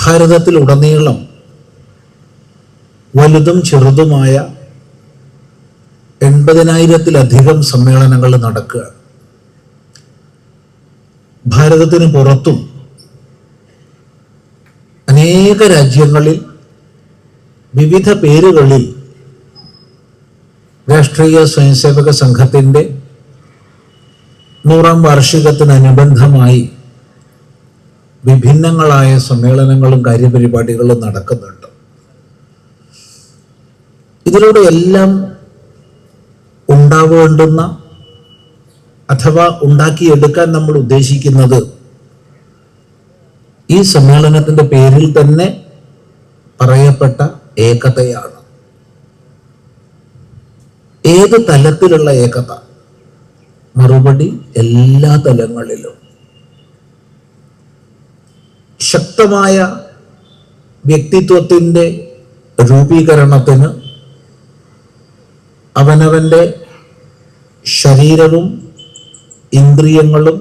ഭാരതത്തിലുടനീളം വലുതും ചെറുതുമായ 80,000-ലധികം സമ്മേളനങ്ങൾ നടക്കുക. ഭാരതത്തിന് പുറത്തും അനേക രാജ്യങ്ങളിൽ വിവിധ പേരുകളിൽ രാഷ്ട്രീയ സ്വയംസേവക സംഘത്തിൻ്റെ 100ാം വാർഷികത്തിനനുബന്ധമായി വിഭിന്നങ്ങളായ സമ്മേളനങ്ങളും കാര്യപരിപാടികളും നടക്കുന്നുണ്ട്. ഇതിലൂടെ എല്ലാം ഉണ്ടാവേണ്ടുന്ന അഥവാ ഉണ്ടാക്കിയെടുക്കാൻ നമ്മൾ ഉദ്ദേശിക്കുന്നത് ഈ സമ്മേളനത്തിൻ്റെ പേരിൽ തന്നെ പറയപ്പെട്ട ഏകതയാണ്. ഏത് തലത്തിലുള്ള ഏകത? മറുപടി എല്ലാ തലങ്ങളിലും. ശക്തമായ വ്യക്തിത്വത്തിൻ്റെ രൂപീകരണത്തിന് അവനവൻ്റെ ശരീരവും ഇന്ദ്രിയങ്ങളും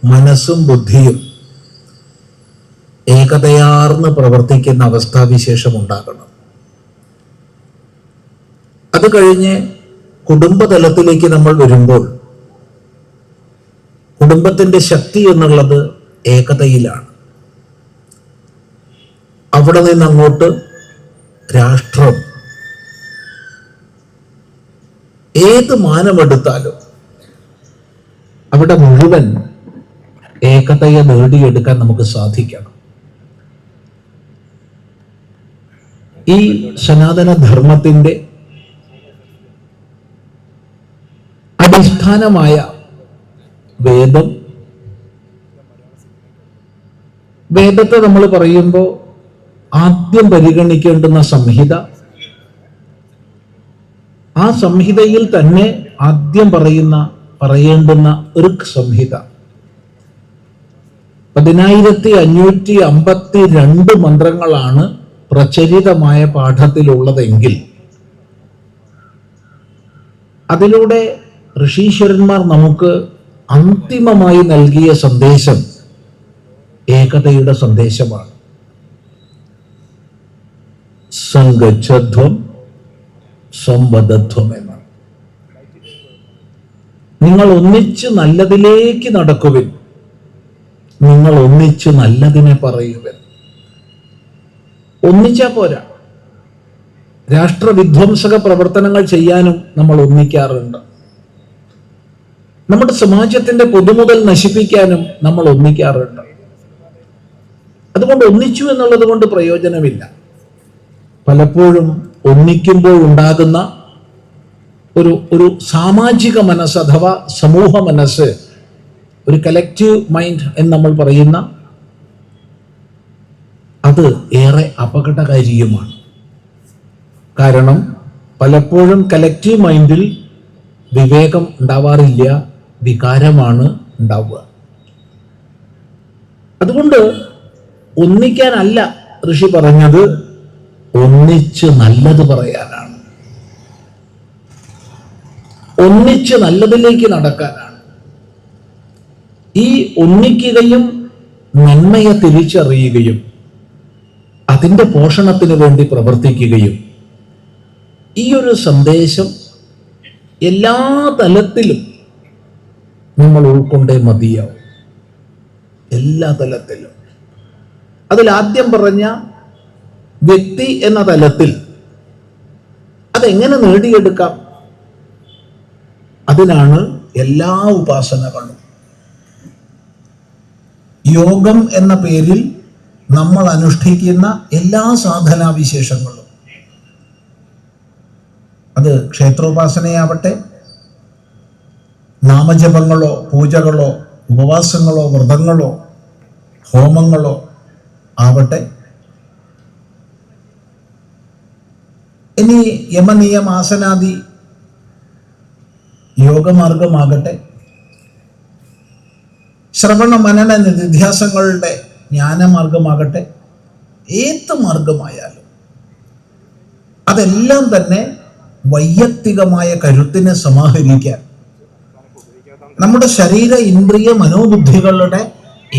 മനസ്സും ബുദ്ധിയും ഏകതയാർന്ന് പ്രവർത്തിക്കുന്ന അവസ്ഥാവിശേഷം ഉണ്ടാകണം. അത് കഴിഞ്ഞ് കുടുംബതലത്തിലേക്ക് നമ്മൾ വരുമ്പോൾ കുടുംബത്തിൻ്റെ ശക്തി എന്നുള്ളത് ഏകതയിലാണ്. അവിടെ നിന്നങ്ങോട്ട് രാഷ്ട്രം, ഏത് മാനമെടുത്താലും അവിടെ മുഴുവൻ ഏകതയെ നേടിയെടുക്കാൻ നമുക്ക് സാധിക്കണം. ഈ സനാതനധർമ്മത്തിൻ്റെ അടിസ്ഥാനമായ വേദത്തെ നമ്മൾ പറയുമ്പോൾ ആദ്യം പരിഗണിക്കേണ്ടുന്ന സംഹിത, ആ സംഹിതയിൽ തന്നെ ആദ്യം പറയേണ്ടുന്ന ഋക് സംഹിത 1552 മന്ത്രങ്ങളാണ് പ്രചരിതമായ പാഠത്തിലുള്ളതെങ്കിൽ അതിലൂടെ ഋഷീശ്വരന്മാർ നമുക്ക് അന്തിമമായി നൽകിയ സന്ദേശം ഏകതയുടെ സന്ദേശമാണ്. സംഗച്ഛധ്വം സംവദധ്വം എന്നാണ്. നിങ്ങൾ ഒന്നിച്ച് നല്ലതിലേക്ക് നടക്കുവിൻ, നിങ്ങൾ ഒന്നിച്ച് നല്ലതിനെ പറയുവിൻ. ഒന്നിച്ചാ പോരാ, രാഷ്ട്രവിധ്വംസക പ്രവർത്തനങ്ങൾ ചെയ്യാനും നമ്മൾ ഒന്നിക്കാറുണ്ട്. നമ്മുടെ സമാജത്തിന്റെ പൊതുമുതൽ നശിപ്പിക്കാനും നമ്മൾ ഒന്നിക്കാറുണ്ട്. അതുകൊണ്ട് ഒന്നിച്ചു എന്നുള്ളത് കൊണ്ട് പ്രയോജനമില്ല. പലപ്പോഴും ഒന്നിക്കുമ്പോൾ ഉണ്ടാകുന്ന ഒരു സാമാജിക മനസ്സ് അഥവാ സമൂഹ മനസ്സ്, ഒരു കലക്റ്റീവ് മൈൻഡ് എന്ന് നമ്മൾ പറയുന്ന, അത് ഏറെ അപകടകാരിയുമാണ്. കാരണം പലപ്പോഴും കലക്റ്റീവ് മൈൻഡിൽ വിവേകം ഉണ്ടാവാറില്ല, വികാരമാണ് ഉണ്ടാവുക. അതുകൊണ്ട് ഒന്നിക്കാനല്ല ഋഷി പറഞ്ഞത്, ഒന്നിച്ച് നല്ലത് പറയാനാണ്, ഒന്നിച്ച് നല്ലതിലേക്ക് നടക്കാനാണ്. ഈ ഒന്നിക്കുകയും നന്മയെ തിരിച്ചറിയുകയും അതിൻ്റെ പോഷണത്തിന് വേണ്ടി പ്രവർത്തിക്കുകയും, ഈ ഒരു സന്ദേശം എല്ലാ തലത്തിലും നമ്മൾ ഉൾക്കൊണ്ടേ മതിയാവും. എല്ലാ തലത്തിലും. അതിലാദ്യം പറഞ്ഞ വ്യക്തി എന്ന തലത്തിൽ അതെങ്ങനെ നേടിയെടുക്കാം? അതിനാണ് എല്ലാ ഉപാസനകളും. യോഗം എന്ന പേരിൽ നമ്മൾ അനുഷ്ഠിക്കുന്ന എല്ലാ സാധനാവിശേഷങ്ങളും, അത് ക്ഷേത്രോപാസനയാവട്ടെ, നാമജപങ്ങളോ പൂജകളോ ഉപവാസങ്ങളോ വ്രതങ്ങളോ ഹോമങ്ങളോ ആവട്ടെ, ഇനി യമനിയമാസനാദി യോഗമാർഗമാകട്ടെ, ശ്രവണ മനന നിധ്യാസങ്ങളുടെ ജ്ഞാനമാർഗമാകട്ടെ, ഏത് മാർഗമായാലും അതെല്ലാം തന്നെ വൈയക്തികമായ കരുത്തിനെ സമാഹരിക്കാൻ, നമ്മുടെ ശരീര ഇന്ദ്രിയ മനോബുദ്ധികളുടെ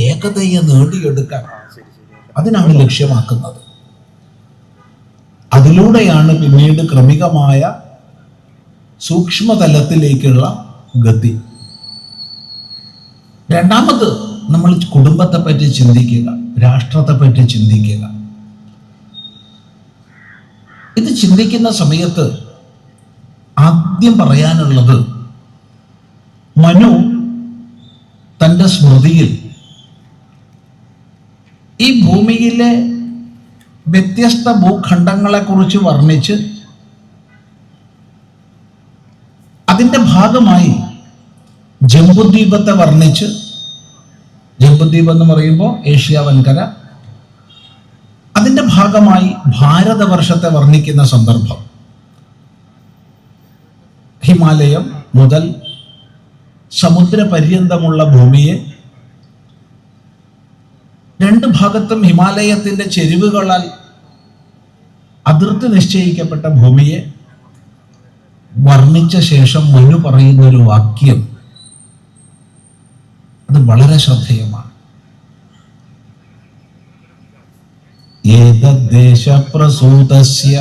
ഏകതയെ നേടിയെടുക്കാൻ അതിനാണ് ലക്ഷ്യമാക്കുന്നത്. അതിലൂടെയാണ് പിന്നീട് ക്രമികമായ സൂക്ഷ്മതലത്തിലേക്കുള്ള ഗതി. രണ്ടാമത് നമ്മൾ കുടുംബത്തെ പറ്റി ചിന്തിക്കുക, രാഷ്ട്രത്തെ പറ്റി ചിന്തിക്കുക. ഇത് ചിന്തിക്കുന്ന സമയത്ത് ആദ്യം പറയാനുള്ളത്, മനു തൻ്റെ സ്മൃതിയിൽ ഈ ഭൂമിയിലെ വ്യത്യസ്ത ഭൂഖണ്ഡങ്ങളെക്കുറിച്ച് വർണ്ണിച്ച് അതിൻ്റെ ഭാഗമായി ജംബുദ്വീപത്തെ വർണ്ണിച്ച്, ജംബുദ്വീപ് എന്ന് പറയുമ്പോൾ ഏഷ്യ വൻകര, അതിൻ്റെ ഭാഗമായി ഭാരതവർഷത്തെ വർണ്ണിക്കുന്ന സന്ദർഭം, ഹിമാലയം മുതൽ സമുദ്രപര്യന്തമുള്ള ഭൂമിയെ, രണ്ട് ഭാഗത്തും ഹിമാലയത്തിൻ്റെ ചെരിവുകളാൽ അതിർത്തി നിശ്ചയിക്കപ്പെട്ട ഭൂമിയെ വർണ്ണിച്ച ശേഷം മനു പറയുന്നൊരു വാക്യം, അത് വളരെ ശ്രദ്ധേയമാണ്. ഏതദ്ദേശപ്രസൂതസ്യ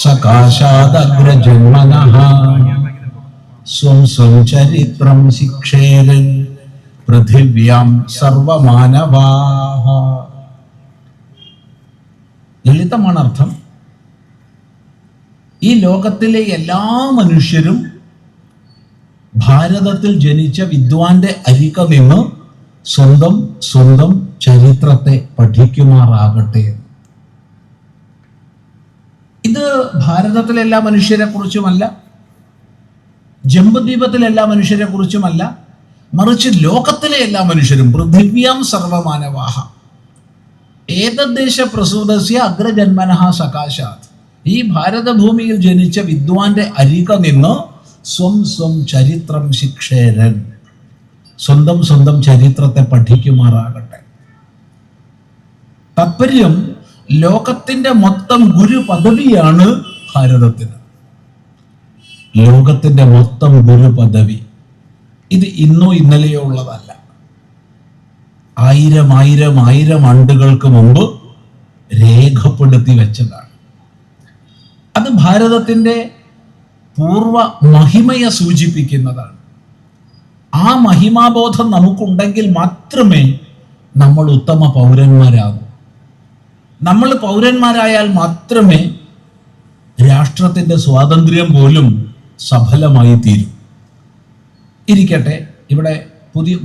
സകാശാദഗ്രജന്മനഃ സ്വം സ്വം ചരിത്രം ശിക്ഷേരൻ പൃഥിവ്യാം സർവമാനവാഃ. ലളിതമാണ് അർത്ഥം. ഈ ലോകത്തിലെ എല്ലാ മനുഷ്യരും ഭാരതത്തിൽ ജനിച്ച വിദ്വാന്റെ അരിക നിന്ന് സ്വന്തം സ്വന്തം ചരിത്രത്തെ പഠിക്കുമാറാകട്ടെ. ഇത് ഭാരതത്തിലെ എല്ലാ മനുഷ്യരെ കുറിച്ചുമല്ല, ജംബുദ്വീപത്തിലെ എല്ലാ മനുഷ്യരെ കുറിച്ചുമല്ല, മറിച്ച് ലോകത്തിലെ എല്ലാ മനുഷ്യരും, പൃഥിവ്യാം സർവമാനവാഹ ഏതദ്ദേശ പ്രസൂതസ്യ അഗ്രജന്മനഃ സകാശാത്, ഈ ഭാരതഭൂമിയിൽ ജനിച്ച വിദ്വാന്റെ അരിക നിന്ന് സ്വം സ്വം ചരിത്രം ശിക്ഷേരൻ, സ്വന്തം സ്വന്തം ചരിത്രത്തെ പഠിക്കുമാറാകട്ടെ. താത്പര്യം, ലോകത്തിന്റെ മൊത്തം ഗുരു പദവിയാണ് ഭാരതത്തിന്. ലോകത്തിന്റെ മൊത്തം ഗുരു പദവി ഇത് ഇന്നോ ഇന്നലെയോ ഉള്ളതല്ല. ആയിരം ആയിരം ആയിരം ആണ്ടുകൾക്ക് മുമ്പ് രേഖപ്പെടുത്തി വെച്ചതാണ്. അത് ഭാരതത്തിന്റെ പൂർവ മഹിമയെ സൂചിപ്പിക്കുന്നതാണ്. ആ മഹിമാബോധം നമുക്കുണ്ടെങ്കിൽ മാത്രമേ നമ്മൾ ഉത്തമ പൗരന്മാരാകൂ. നമ്മൾ പൗരന്മാരായാൽ മാത്രമേ രാഷ്ട്രത്തിന്റെ സ്വാതന്ത്ര്യം പോലും സഫലമായി തീരും. ഇരിക്കട്ടെ, ഇവിടെ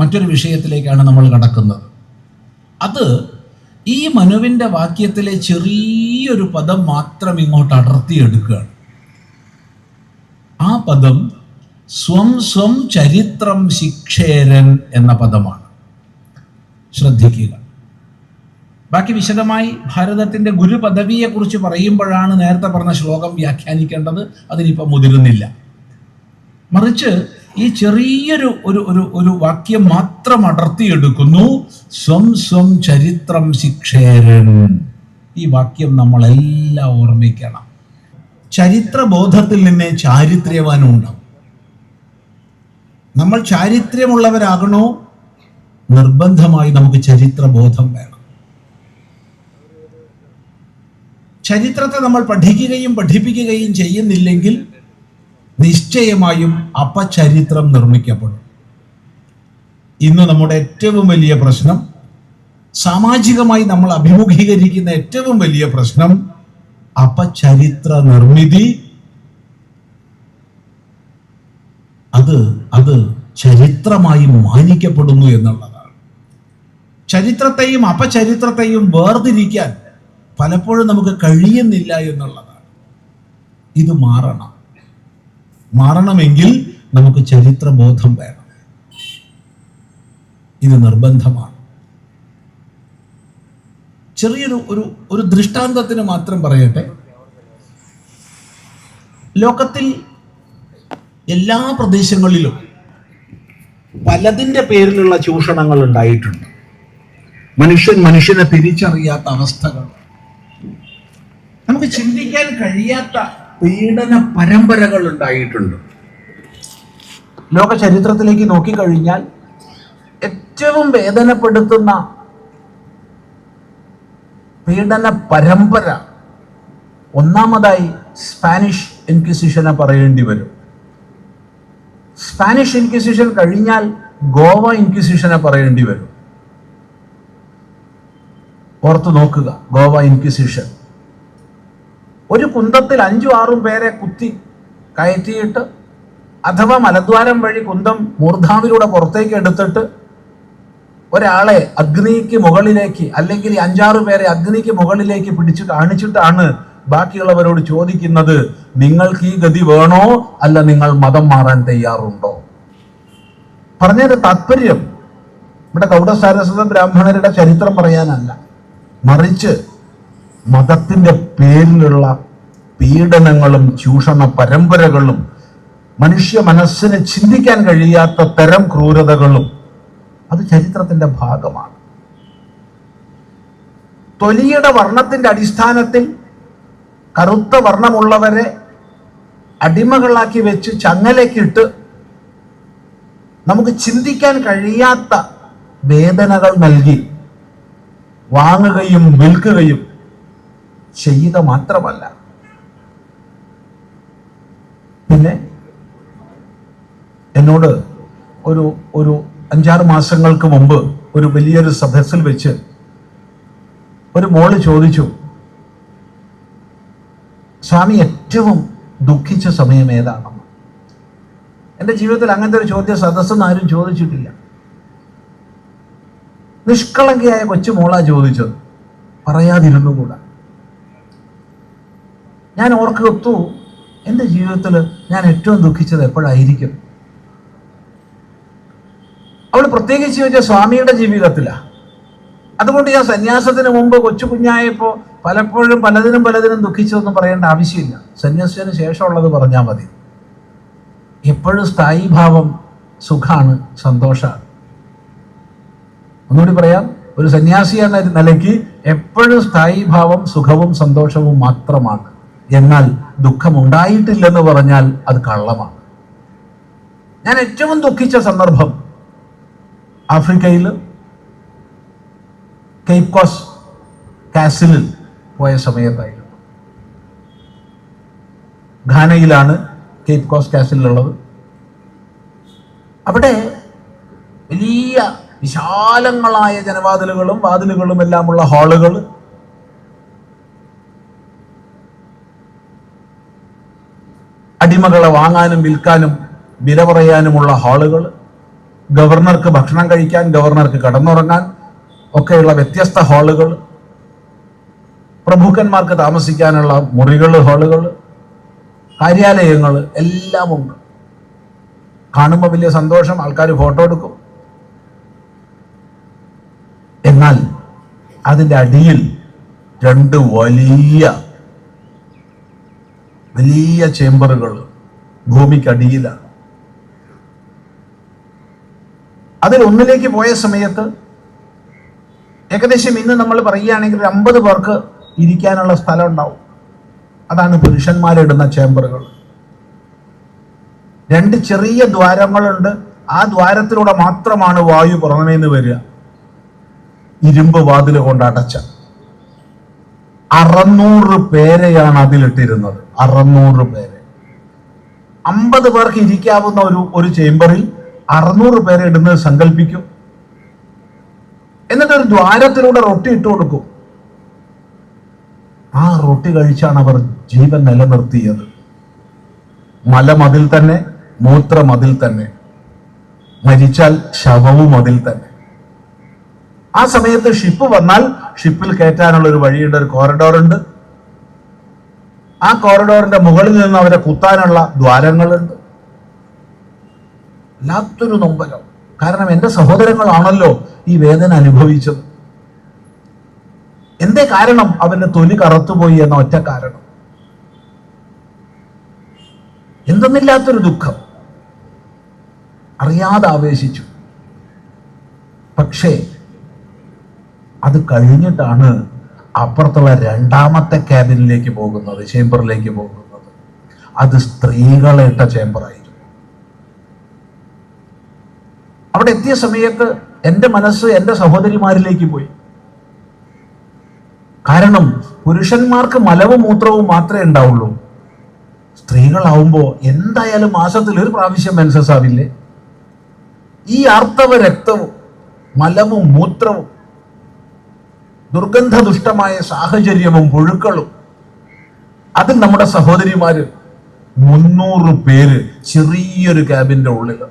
മറ്റൊരു വിഷയത്തിലേക്കാണ് നമ്മൾ കടക്കുന്നത്. അത് ഈ മനുവിൻ്റെ വാക്യത്തിലെ ചെറിയൊരു പദം മാത്രം ഇങ്ങോട്ട് അടർത്തിയെടുക്കുകയാണ്. ആ പദം സ്വം സ്വം ചരിത്രം ശിക്ഷേരൻ എന്ന പദമാണ്. ശ്രദ്ധിക്കുക. ബാക്കി വിശദമായി ഭാരതത്തിൻ്റെ ഗുരു പദവിയെക്കുറിച്ച് പറയുമ്പോഴാണ് നേരത്തെ പറഞ്ഞ ശ്ലോകം വ്യാഖ്യാനിക്കേണ്ടത്. അതിനിപ്പോൾ മുതിരുന്നില്ല. മറിച്ച് ഈ ചെറിയൊരു ഒരു വാക്യം മാത്രം അടർത്തിയെടുക്കുന്നു. സ്വം സ്വം ചരിത്രം ശിക്ഷേരൻ. ഈ വാക്യം നമ്മളെല്ലാം ഓർമ്മിക്കണം. ചരിത്രബോധത്തിൽ നിന്നേ ചാരിത്രവാനും ഉണ്ടാവും. നമ്മൾ ചാരിത്രമുള്ളവരാകണോ, നിർബന്ധമായി നമുക്ക് ചരിത്രബോധം വേണം. ചരിത്രത്തെ നമ്മൾ പഠിക്കുകയും പഠിപ്പിക്കുകയും ചെയ്യുന്നില്ലെങ്കിൽ നിശ്ചയമായും അപചരിത്രം നിർമ്മിക്കപ്പെടും. ഇന്ന് നമ്മുടെ ഏറ്റവും വലിയ പ്രശ്നം, സാമാജികമായി നമ്മൾ അഭിമുഖീകരിക്കുന്ന ഏറ്റവും വലിയ പ്രശ്നം, അപചരിത്ര നിർമ്മിതി. അത് ചരിത്രമായി മാനിക്കപ്പെടുന്നു എന്നുള്ളതാണ്. ചരിത്രത്തെയും അപചരിത്രത്തെയും വേർതിരിക്കാൻ പലപ്പോഴും നമുക്ക് കഴിയുന്നില്ല എന്നുള്ളതാണ്. ഇത് മാറണമെങ്കിൽ നമുക്ക് ചരിത്രബോധം വേണം. ഇത് നിർബന്ധമാണ്. ചെറിയൊരു ഒരു ദൃഷ്ടാന്തത്തിന് മാത്രം പറയട്ടെ. ലോകത്തിൽ എല്ലാ പ്രദേശങ്ങളിലും പലതിൻ്റെ പേരിലുള്ള ചൂഷണങ്ങൾ ഉണ്ടായിട്ടുണ്ട്. മനുഷ്യനെ തിരിച്ചറിയാത്ത അവസ്ഥകൾ, നമുക്ക് ചിന്തിക്കാൻ കഴിയാത്ത പീഡന പരമ്പരകൾ ഉണ്ടായിട്ടുണ്ട്. ലോക ചരിത്രത്തിലേക്ക് നോക്കിക്കഴിഞ്ഞാൽ ഏറ്റവും വേദനപ്പെടുത്തുന്ന പീഡന പരമ്പര. ഒന്നാമതായി സ്പാനിഷ് ഇൻക്വിസിഷനെ പറയേണ്ടി വരും. സ്പാനിഷ് ഇൻക്വിസിഷൻ കഴിഞ്ഞാൽ ഗോവ ഇൻക്വിസിഷനെ പറയേണ്ടി വരും. ഓർത്തു നോക്കുക, ഗോവ ഇൻക്വിസിഷൻ. ഒരു കുന്തത്തിൽ 5-6 പേരെ കുത്തി കയറ്റിയിട്ട് അഥവാ മലദ്വാരം വഴി കുന്തം മൂർധാവിലൂടെ പുറത്തേക്ക് എടുത്തിട്ട് ഒരാളെ അഗ്നിക്ക് മുകളിലേക്ക്, അല്ലെങ്കിൽ 5-6 പേരെ അഗ്നിക്ക് മുകളിലേക്ക് പിടിച്ച് കാണിച്ചിട്ടാണ് ബാക്കിയുള്ളവരോട് ചോദിക്കുന്നത്, നിങ്ങൾക്ക് ഈ ഗതി വേണോ, അല്ല നിങ്ങൾ മതം മാറാൻ തയ്യാറുണ്ടോ? പറഞ്ഞതിന്റെ താല്പര്യം ഇവിടെ ഗൗഡസാരസ്വത ബ്രാഹ്മണരുടെ ചരിത്രം പറയാനല്ല, മറിച്ച് മതത്തിന്റെ പേരിലുള്ള പീഡനങ്ങളും ചൂഷണ പരമ്പരകളും മനുഷ്യ മനസ്സിന് ചിന്തിക്കാൻ കഴിയാത്ത തരം ക്രൂരതകളും അത് ചരിത്രത്തിന്റെ ഭാഗമാണ്. തൊലിയുടെ വർണ്ണത്തിന്റെ അടിസ്ഥാനത്തിൽ കറുത്ത വർണ്ണമുള്ളവരെ അടിമകളാക്കി വെച്ച് ചങ്ങലക്കിട്ട് നമുക്ക് ചിന്തിക്കാൻ കഴിയാത്ത വേദനകൾ നൽകി വാങ്ങുകയും വിൽക്കുകയും ചെയ്യുക മാത്രമല്ല, പിന്നെ എന്നോട് ഒരു 5-6 മാസങ്ങൾക്ക് മുമ്പ് ഒരു വലിയൊരു സദസ്സിൽ വെച്ച് ഒരു മോള് ചോദിച്ചു, സ്വാമി ഏറ്റവും ദുഃഖിച്ച സമയം ഏതാണെന്ന്. എൻ്റെ ജീവിതത്തിൽ അങ്ങനത്തെ ഒരു ചോദ്യം സദസ്സെന്ന് ആരും ചോദിച്ചിട്ടില്ല. നിഷ്കളങ്കയായ കൊച്ചു മോളാ ചോദിച്ചത്, പറയാതിരുന്നുകൂടാ. ഞാൻ ഓർത്തു, എൻ്റെ ജീവിതത്തിൽ ഞാൻ ഏറ്റവും ദുഃഖിച്ചത് എപ്പോഴായിരിക്കും? അവൾ പ്രത്യേകിച്ച് ചോദിച്ച സ്വാമിയുടെ ജീവിതത്തിലാണ്. അതുകൊണ്ട് ഞാൻ സന്യാസത്തിന് മുമ്പ് കൊച്ചു കുഞ്ഞായപ്പോൾ പലപ്പോഴും പലതിനും ദുഃഖിച്ചതൊന്നും പറയേണ്ട ആവശ്യമില്ല. സന്യാസത്തിന് ശേഷമുള്ളത് പറഞ്ഞാൽ മതി. എപ്പോഴും സ്ഥായീഭാവം സുഖാണ്, സന്തോഷമാണ്. ഒന്നുകൂടി പറയാം, ഒരു സന്യാസി എന്ന നിലയ്ക്ക് എപ്പോഴും സ്ഥായീഭാവം സുഖവും സന്തോഷവും മാത്രമാണ്. എന്നാൽ ദുഃഖമുണ്ടായിട്ടില്ലെന്ന് പറഞ്ഞാൽ അത് കള്ളമാണ്. ഞാൻ ഏറ്റവും ദുഃഖിച്ച സന്ദർഭം ആഫ്രിക്കയിൽ കേപ്പ് കോസ് കാസിലിൽ പോയ സമയത്തായിരുന്നു. ഘാനയിലാണ് കേപ്പ് കോസ് കാസിലുള്ളത്. അവിടെ വലിയ വിശാലങ്ങളായ ജനവാതിലുകളും വാതിലുകളും എല്ലാമുള്ള ഹാളുകൾ, അടിമകളെ വാങ്ങാനും വിൽക്കാനും വില പറയാനുമുള്ള ഹാളുകൾ, ഗവർണർക്ക് ഭക്ഷണം കഴിക്കാൻ, ഗവർണർക്ക് കിടന്നുറങ്ങാൻ ഒക്കെയുള്ള വ്യത്യസ്ത ഹാളുകൾ, പ്രഭുക്കന്മാർക്ക് താമസിക്കാനുള്ള മുറികൾ, ഹാളുകൾ, കാര്യാലയങ്ങൾ എല്ലാം ഉണ്ട്. കാണുമ്പോൾ വലിയ സന്തോഷം, ആൾക്കാർ ഫോട്ടോ എടുക്കും. എന്നാൽ അതിൻ്റെ അടിയിൽ 2 വലിയ ചേംബറുകൾ ഭൂമിക്കടിയിലാണ്. അതിൽ ഒന്നിലേക്ക് പോയ സമയത്ത് ഏകദേശം ഇന്ന് നമ്മൾ പറയുകയാണെങ്കിൽ 50 പേർക്ക് ഇരിക്കാനുള്ള സ്ഥലം ഉണ്ടാവും. അതാണ് പുരുഷന്മാരിടുന്ന ചേംബറുകൾ. 2 ചെറിയ ദ്വാരങ്ങളുണ്ട്. ആ ദ്വാരത്തിലൂടെ മാത്രമാണ് വായു പുറമേന്ന് വരിക. ഇരുമ്പ് വാതിൽ കൊണ്ട് അടച്ച 600 പേരെയാണ് അതിലിട്ടിരുന്നത്. 600 പേരെ. 50 പേർക്ക് ഇരിക്കാവുന്ന ഒരു ചേംബറിൽ 600 പേരെ ഇടുന്നത് സങ്കല്പിക്കും. എന്നിട്ട് ഒരു ദ്വാരത്തിലൂടെ റൊട്ടി ഇട്ട് കൊടുക്കും. ആ റൊട്ടി കഴിച്ചാണ് അവർ ജീവൻ നിലനിർത്തിയത്. മലമതിൽ തന്നെ, മൂത്രമതിൽ തന്നെ, മരിച്ചാൽ ശവവും അതിൽ തന്നെ. ആ സമയത്ത് ഷിപ്പ് വന്നാൽ ഷിപ്പിൽ കയറ്റാനുള്ള ഒരു വഴിയുണ്ട്, ഒരു കോറിഡോർ ഉണ്ട്. ആ കോറിഡോറിന്റെ മുകളിൽ നിന്ന് അവരെ കുത്താനുള്ള ദ്വാരങ്ങളുണ്ട്. വല്ലാത്തൊരു നൊമ്പരം. കാരണം എൻ്റെ സഹോദരങ്ങളാണല്ലോ ഈ വേദന അനുഭവിച്ചത്. എന്തേ കാരണം? അവന്റെ തൊലി കറുത്തുപോയി എന്ന ഒറ്റ കാരണം. എന്തെന്നില്ലാത്തൊരു ദുഃഖം. അറിയാതെ ആവേശിച്ചു. പക്ഷേ അത് കഴിഞ്ഞിട്ടാണ് അപ്പുറത്തുള്ള 2ാമത്തെ ക്യാബിനിലേക്ക് പോകുന്നത്, ചേംബറിലേക്ക് പോകുന്നത്. അത് സ്ത്രീകളെ ഇട്ട ചേംബറായിരുന്നു. അവിടെ എത്തിയ സമയത്ത് എൻ്റെ മനസ്സ് എൻ്റെ സഹോദരിമാരിലേക്ക് പോയി. കാരണം പുരുഷന്മാർക്ക് മലവും മൂത്രവും മാത്രമേ ഉണ്ടാവുള്ളൂ. സ്ത്രീകളാവുമ്പോ എന്തായാലും മാസത്തിൽ ഒരു പ്രാവശ്യം മെൻസസ് ആവില്ലേ? ഈ ആർത്തവ രക്തവും മലവും മൂത്രവും ദുർഗന്ധദുഷ്ടമായ സാഹചര്യവും പുഴുക്കളും, അതിൽ നമ്മുടെ സഹോദരിമാര് 300 പേര് ചെറിയൊരു ക്യാബിന്റെ ഉള്ളിൽ.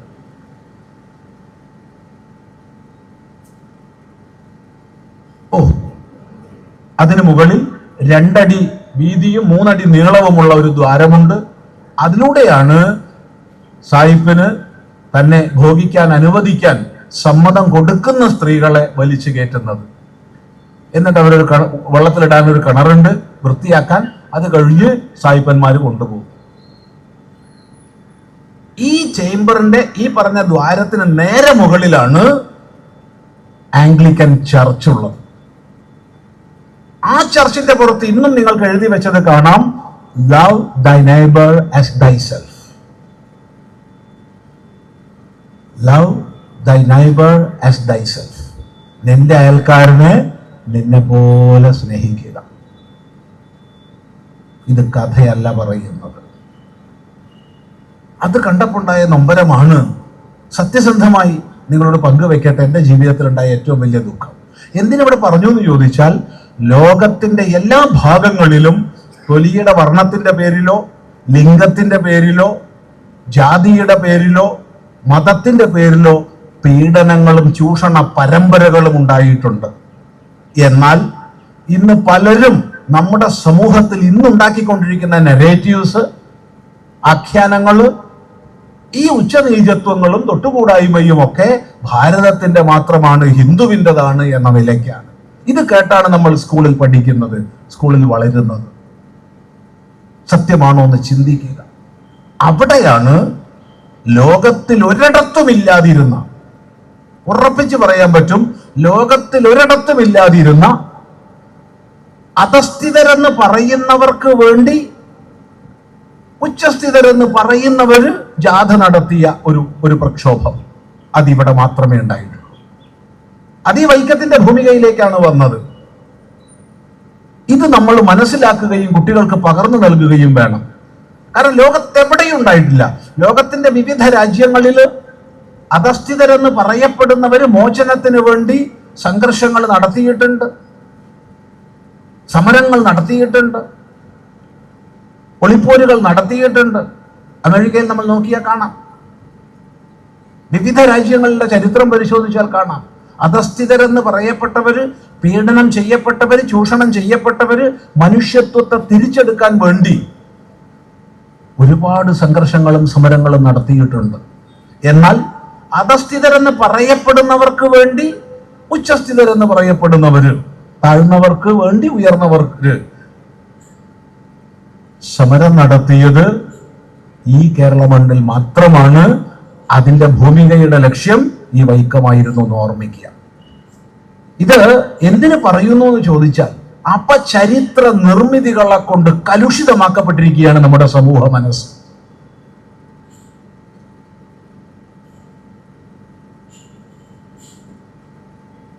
അതിന് മുകളിൽ 2 അടി വീതിയും 3 അടി നീളവുമുള്ള ഒരു ദ്വാരമുണ്ട്. അതിലൂടെയാണ് സായിപ്പിന് തന്നെ ഭോഗിക്കാൻ അനുവദിക്കാൻ സമ്മതം കൊടുക്കുന്ന സ്ത്രീകളെ വലിച്ചു കയറ്റുന്നത്. എന്നിട്ട് അവരൊരു വെള്ളത്തിലിടാൻ ഒരു കിണറുണ്ട് വൃത്തിയാക്കാൻ. അത് കഴിഞ്ഞ് സായിപ്പന്മാർ കൊണ്ടുപോകും. ഈ ചേംബറിന്റെ ഈ പറഞ്ഞ ദ്വാരത്തിന് നേരെ മുകളിലാണ് ആംഗ്ലിക്കൻ ചർച്ച് ഉള്ളത്. ആ ചർച്ചിന്റെ പുറത്ത് ഇന്നും നിങ്ങൾക്ക് എഴുതി വെച്ചത് കാണാം, ലവ് ദൈ നെയ്ബർ ആസ് തൈസെൽഫ്. ലവ് ദൈ നെയ്ബർ ആസ് തൈസെൽഫ്. നിന്റെ അയൽക്കാരനെ നിന്നെ പോലെ സ്നേഹിക്കുക. ഇത് കഥയല്ല പറയുന്നത്. അത് കണ്ടപ്പോണ്ടായ നൊമ്പരമാണ്. സത്യസന്ധമായി നിങ്ങളോട് പങ്കുവെക്കട്ടെ, എൻ്റെ ജീവിതത്തിൽ ഉണ്ടായ ഏറ്റവും വലിയ ദുഃഖം. എന്തിനിവിടെ പറഞ്ഞു എന്ന് ചോദിച്ചാൽ, ലോകത്തിന്റെ എല്ലാ ഭാഗങ്ങളിലും തൊലിയുടെ വർണ്ണത്തിന്റെ പേരിലോ ലിംഗത്തിന്റെ പേരിലോ ജാതിയുടെ പേരിലോ മതത്തിന്റെ പേരിലോ പീഡനങ്ങളും ചൂഷണ പരമ്പരകളും ഉണ്ടായിട്ടുണ്ട്. എന്നാൽ ഇന്ന് പലരും നമ്മുടെ സമൂഹത്തിൽ ഇന്നുണ്ടാക്കിക്കൊണ്ടിരിക്കുന്ന നെറേറ്റീവ്സ്, ആഖ്യാനങ്ങള്, ഈ ഉച്ചനീചത്വങ്ങളും തൊട്ടുകൂടായ്മയും ഒക്കെ ഭാരതത്തിന്റെ മാത്രമാണ്, ഹിന്ദുവിൻ്റെതാണ് എന്ന നിലയ്ക്കാണ്. ഇത് കേട്ടാണ് നമ്മൾ സ്കൂളിൽ പഠിക്കുന്നത്, സ്കൂളിൽ വളരുന്നത്. സത്യമാണോ എന്ന് ചിന്തിക്കുക. അവിടെയാണ് ലോകത്തിൽ ഒരിടത്തുമില്ലാതിരുന്ന, ഉറപ്പിച്ച് പറയാൻ പറ്റും, ലോകത്തിൽ ഒരിടത്തുമില്ലാതിരുന്ന അധസ്ഥിതരെന്ന് പറയുന്നവർക്ക് വേണ്ടി ഉച്ചസ്ഥിതരെന്ന് പറയുന്നവര് ജാഥ നടത്തിയ ഒരു പ്രക്ഷോഭം അതിവിടെ മാത്രമേ ഉണ്ടായിട്ടുള്ളൂ. അത് ഈ വൈക്കത്തിന്റെ ഭൂമികയിലേക്കാണ് വന്നത്. ഇത് നമ്മൾ മനസ്സിലാക്കുകയും കുട്ടികൾക്ക് പകർന്നു നൽകുകയും വേണം. കാരണം ലോകത്തെവിടെയും ഉണ്ടായിട്ടില്ല. ലോകത്തിന്റെ വിവിധ രാജ്യങ്ങളിൽ അധസ്ഥിതരെന്ന് പറയപ്പെടുന്നവര് മോചനത്തിന് വേണ്ടി സംഘർഷങ്ങൾ നടത്തിയിട്ടുണ്ട്, സമരങ്ങൾ നടത്തിയിട്ടുണ്ട്, ഒളിപ്പോരുകൾ നടത്തിയിട്ടുണ്ട്. അമേരിക്കയിൽ നമ്മൾ നോക്കിയാൽ കാണാം. വിവിധ രാജ്യങ്ങളുടെ ചരിത്രം പരിശോധിച്ചാൽ കാണാം. അധസ്ഥിതരെന്ന് പറയപ്പെട്ടവര്, പീഡനം ചെയ്യപ്പെട്ടവര്, ചൂഷണം ചെയ്യപ്പെട്ടവര് മനുഷ്യത്വത്തെ തിരിച്ചെടുക്കാൻ വേണ്ടി ഒരുപാട് സംഘർഷങ്ങളും സമരങ്ങളും നടത്തിയിട്ടുണ്ട്. എന്നാൽ അധസ്ഥിതരെന്ന് പറയപ്പെടുന്നവർക്ക് വേണ്ടി ഉച്ചസ്ഥിതരെന്ന് പറയപ്പെടുന്നവര്, താഴ്ന്നവർക്ക് വേണ്ടി ഉയർന്നവർക്ക് സമരം നടത്തിയത് ഈ കേരള മണ്ണിൽ മാത്രമാണ്. അതിന്റെ ഭൂമികയുടെ ലക്ഷ്യം ഈ വൈക്കമായിരുന്നു എന്ന് ഓർമ്മിക്കുക. ഇത് എന്തിനു പറയുന്നു എന്ന് ചോദിച്ചാൽ, അപചരിത്ര നിർമ്മിതികളെ കൊണ്ട് കലുഷിതമാക്കപ്പെട്ടിരിക്കുകയാണ് നമ്മുടെ സമൂഹ മനസ്സ്.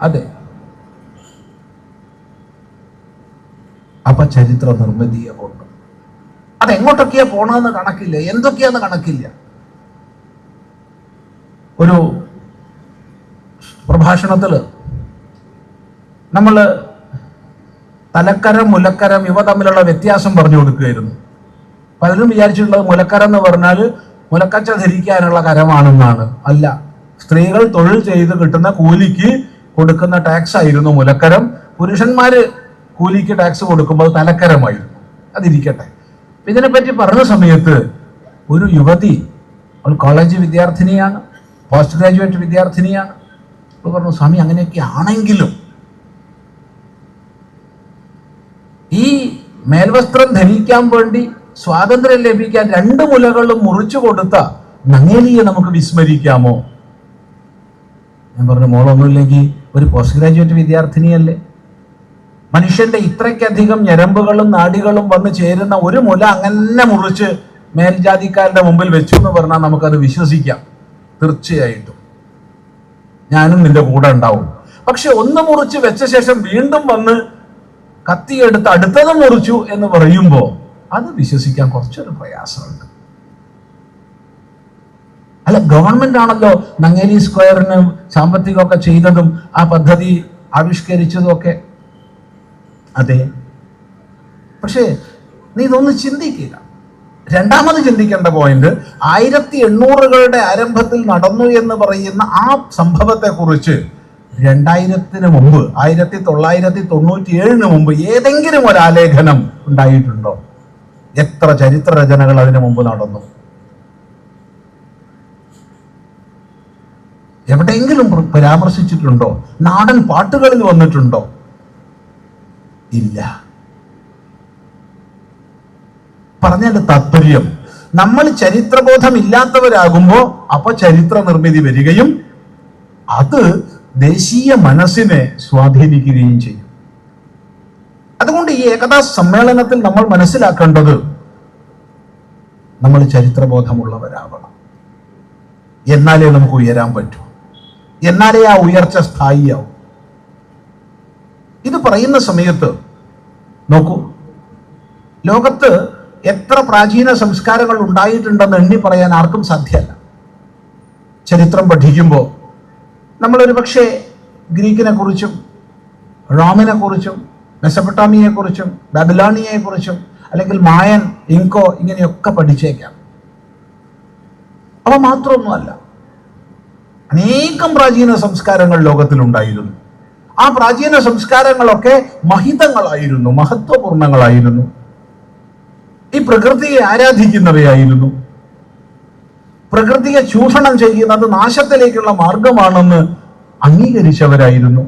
അതെ, അപചരിത്ര നിർമ്മിതിയെ കൊണ്ട് അതെങ്ങോട്ടൊക്കെയാ പോണെന്ന് കണക്കില്ല, എന്തൊക്കെയാന്ന് കണക്കില്ല. ഒരു പ്രഭാഷണത്തില് നമ്മള് തലക്കരം മുലക്കരം ഇവ തമ്മിലുള്ള വ്യത്യാസം പറഞ്ഞു കൊടുക്കുകയായിരുന്നു. പലരും വിചാരിച്ചിട്ടുള്ളത് മുലക്കരം എന്ന് പറഞ്ഞാൽ മുലക്കച്ച ധരിക്കാനുള്ള കരമാണെന്നാണ്. അല്ല, സ്ത്രീകൾ തൊഴിൽ ചെയ്ത് കിട്ടുന്ന കൂലിക്ക് കൊടുക്കുന്ന ടാക്സ് ആയിരുന്നു മുലക്കരം. പുരുഷന്മാര് കൂലിക്ക് ടാക്സ് കൊടുക്കുമ്പോൾ തലക്കരമായിരുന്നു. അതിരിക്കട്ടെ. ഇതിനെപ്പറ്റി പറഞ്ഞ സമയത്ത് ഒരു യുവതി, അവൾ കോളേജ് വിദ്യാർത്ഥിനിയാണ്, പോസ്റ്റ് ഗ്രാജുവേറ്റ് വിദ്യാർത്ഥിനിയാണ്. അവൾ പറഞ്ഞു, സ്വാമി അങ്ങനെയൊക്കെ ആണെങ്കിലും ഈ മേൽവസ്ത്രം ധരിക്കാൻ വേണ്ടി സ്വാതന്ത്ര്യം ലഭിക്കാൻ 2 മുലകളും മുറിച്ചു കൊടുത്ത നങ്ങേലിയെ നമുക്ക് വിസ്മരിക്കാമോ? ഞാൻ പറഞ്ഞു, മോളൊന്നുമില്ലെങ്കിൽ ഒരു പോസ്റ്റ് ഗ്രാജുവേറ്റ് വിദ്യാർത്ഥിനിയല്ലേ? മനുഷ്യന്റെ ഇത്രയ്ക്കധികം ഞരമ്പുകളും നാഡികളും വന്ന് ചേരുന്ന ഒരു മുല അങ്ങനെ മുറിച്ച് മേൽജാതിക്കാരുടെ മുമ്പിൽ വെച്ചു എന്ന് പറഞ്ഞാൽ നമുക്കത് വിശ്വസിക്കാം. തീർച്ചയായിട്ടും ഞാനും നിന്റെ കൂടെ ഉണ്ടാവും. പക്ഷെ ഒന്ന് മുറിച്ച് വെച്ച ശേഷം വീണ്ടും വന്ന് കത്തിയെടുത്ത് അടുത്തത് മുറിച്ചു എന്ന് പറയുമ്പോൾ അത് വിശ്വസിക്കാൻ കുറച്ചൊരു പ്രയാസമുണ്ട്. അല്ല, ഗവൺമെന്റ് ആണല്ലോ നങ്ങേലി സ്ക്വയറിന് സാമ്പത്തികമൊക്കെ ചെയ്തതും ആ പദ്ധതി ആവിഷ്കരിച്ചതും ഒക്കെ. അതെ, പക്ഷേ നീ ഇതൊന്ന് ചിന്തിക്കുക. രണ്ടാമത് ചിന്തിക്കേണ്ട പോയിന്റ്, 1800കളുടെ ആരംഭത്തിൽ നടന്നു എന്ന് പറയുന്ന ആ സംഭവത്തെ കുറിച്ച് 2000 മുമ്പ് 1997 മുമ്പ് ഏതെങ്കിലും ഒരു ആലേഖനം ഉണ്ടായിട്ടുണ്ടോ? എത്ര ചരിത്ര രചനകൾ അതിനു മുമ്പ് നടന്നു? എവിടെയെങ്കിലും പരാമർശിച്ചിട്ടുണ്ടോ? നാടൻ പാട്ടുകളിൽ വന്നിട്ടുണ്ടോ? ഇല്ല. പറഞ്ഞതിന്റെ താത്പര്യം, നമ്മൾ ചരിത്രബോധം ഇല്ലാത്തവരാകുമ്പോൾ അപ്പൊ ചരിത്ര നിർമ്മിതി വരികയും അത് ദേശീയ മനസ്സിനെ സ്വാധീനിക്കുകയും ചെയ്യും. അതുകൊണ്ട് ഈ ഏകതാ സമ്മേളനത്തിൽ നമ്മൾ മനസ്സിലാക്കേണ്ടത്, നമ്മൾ ചരിത്രബോധമുള്ളവരാവണം. എന്നാലേ നമുക്ക് ഉയരാൻ പറ്റൂ, എന്നാലേ ആ ഉയർച്ച സ്ഥായിയാവും. ഇത് പറയുന്ന സമയത്ത് നോക്കൂ, ലോകത്ത് എത്ര പ്രാചീന സംസ്കാരങ്ങൾ ഉണ്ടായിട്ടുണ്ടെന്ന് എണ്ണി പറയാൻ ആർക്കും സാധ്യമല്ല. ചരിത്രം പഠിക്കുമ്പോൾ നമ്മളൊരു പക്ഷേ ഗ്രീക്കിനെ കുറിച്ചും റോമിനെ കുറിച്ചും മെസപ്പൊട്ടാമിയയെ കുറിച്ചും ബാബിലോണിയയെ കുറിച്ചും അല്ലെങ്കിൽ മായൻ, ഇൻകോ ഇങ്ങനെയൊക്കെ പഠിച്ചേക്കാം. അവ മാത്രമൊന്നുമല്ല, അനേകം പ്രാചീന സംസ്കാരങ്ങൾ ലോകത്തിലുണ്ടായിരുന്നു. ആ പ്രാചീന സംസ്കാരങ്ങളൊക്കെ മഹിതങ്ങളായിരുന്നു, മഹത്വപൂർണങ്ങളായിരുന്നു. ഈ പ്രകൃതിയെ ആരാധിക്കുന്നവയായിരുന്നു. പ്രകൃതിയെ ചൂഷണം ചെയ്യുന്നത് നാശത്തിലേക്കുള്ള മാർഗമാണെന്ന് അംഗീകരിച്ചവരായിരുന്നു.